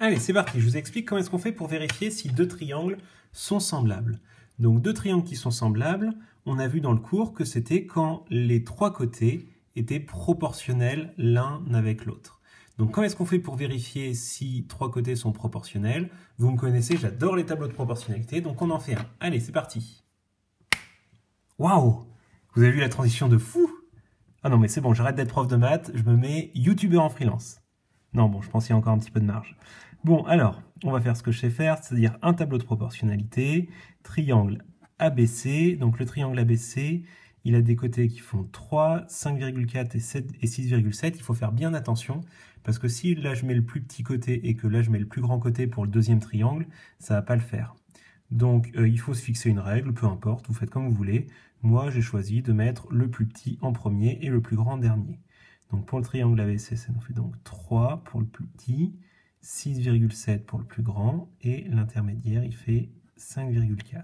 Allez, c'est parti, je vous explique comment est-ce qu'on fait pour vérifier si deux triangles sont semblables. Donc deux triangles qui sont semblables, on a vu dans le cours que c'était quand les trois côtés étaient proportionnels l'un avec l'autre. Donc comment est-ce qu'on fait pour vérifier si trois côtés sont proportionnels? Vous me connaissez, j'adore les tableaux de proportionnalité, donc on en fait un. Allez, c'est parti. Waouh! Vous avez vu la transition de fou? Ah non mais c'est bon, j'arrête d'être prof de maths, je me mets youtubeur en freelance. Non bon, je pense qu'il y a encore un petit peu de marge. Bon, alors, on va faire ce que je sais faire, c'est-à-dire un tableau de proportionnalité, triangle ABC. Donc le triangle ABC, il a des côtés qui font 3, 5,4 et 6,7. Il faut faire bien attention, parce que si là je mets le plus petit côté et que là je mets le plus grand côté pour le deuxième triangle, ça va pas le faire. Donc il faut se fixer une règle, peu importe, vous faites comme vous voulez. Moi j'ai choisi de mettre le plus petit en premier et le plus grand en dernier. Donc pour le triangle ABC, ça nous fait donc 3 pour le plus petit, 6,7 pour le plus grand, et l'intermédiaire il fait 5,4.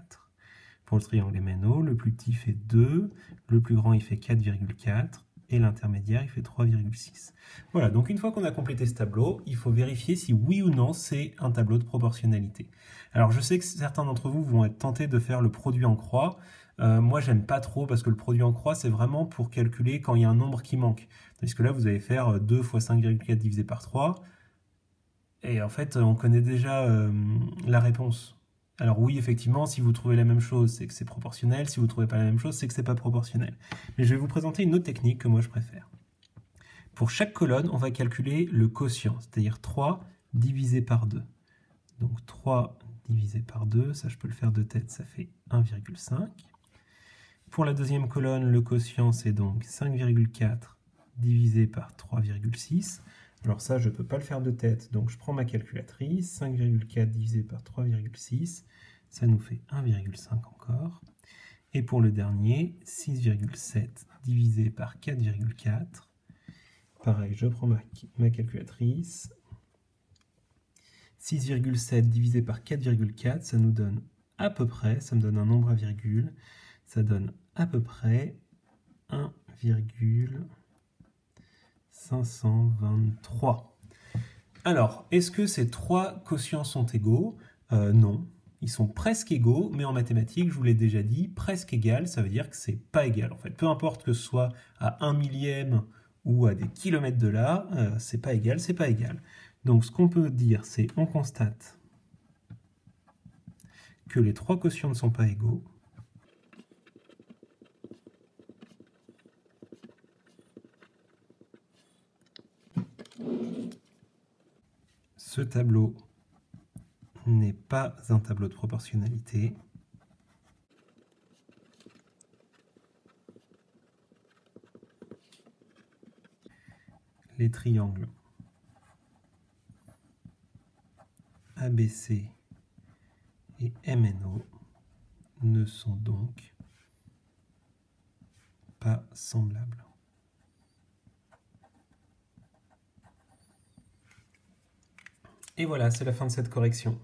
Pour le triangle MNO, le plus petit fait 2, le plus grand il fait 4,4, et l'intermédiaire il fait 3,6. Voilà, donc une fois qu'on a complété ce tableau, il faut vérifier si oui ou non c'est un tableau de proportionnalité. Alors je sais que certains d'entre vous vont être tentés de faire le produit en croix. Moi j'aime pas trop parce que le produit en croix c'est vraiment pour calculer quand il y a un nombre qui manque. Parce que là vous allez faire 2 fois 5,4 divisé par 3. Et en fait, on connaît déjà la réponse. Alors oui, effectivement, si vous trouvez la même chose, c'est que c'est proportionnel. Si vous ne trouvez pas la même chose, c'est que c'est pas proportionnel. Mais je vais vous présenter une autre technique que moi je préfère. Pour chaque colonne, on va calculer le quotient, c'est-à-dire 3 divisé par 2. Donc 3 divisé par 2, ça je peux le faire de tête, ça fait 1,5. Pour la deuxième colonne, le quotient c'est donc 5,4 divisé par 3,6. Alors ça, je ne peux pas le faire de tête, donc je prends ma calculatrice, 5,4 divisé par 3,6, ça nous fait 1,5 encore. Et pour le dernier, 6,7 divisé par 4,4, pareil, je prends ma calculatrice, 6,7 divisé par 4,4, ça nous donne à peu près, ça me donne un nombre à virgule, ça donne à peu près 1,523. Alors, est-ce que ces trois quotients sont égaux? Non, ils sont presque égaux, mais en mathématiques, je vous l'ai déjà dit, presque égal, ça veut dire que c'est pas égal. En fait, peu importe que ce soit à 1 millième ou à des kilomètres de là, c'est pas égal, c'est pas égal. Donc, ce qu'on peut dire, c'est on constate que les trois quotients ne sont pas égaux. Ce tableau n'est pas un tableau de proportionnalité. Les triangles ABC et MNO ne sont donc pas semblables. Et voilà, c'est la fin de cette correction.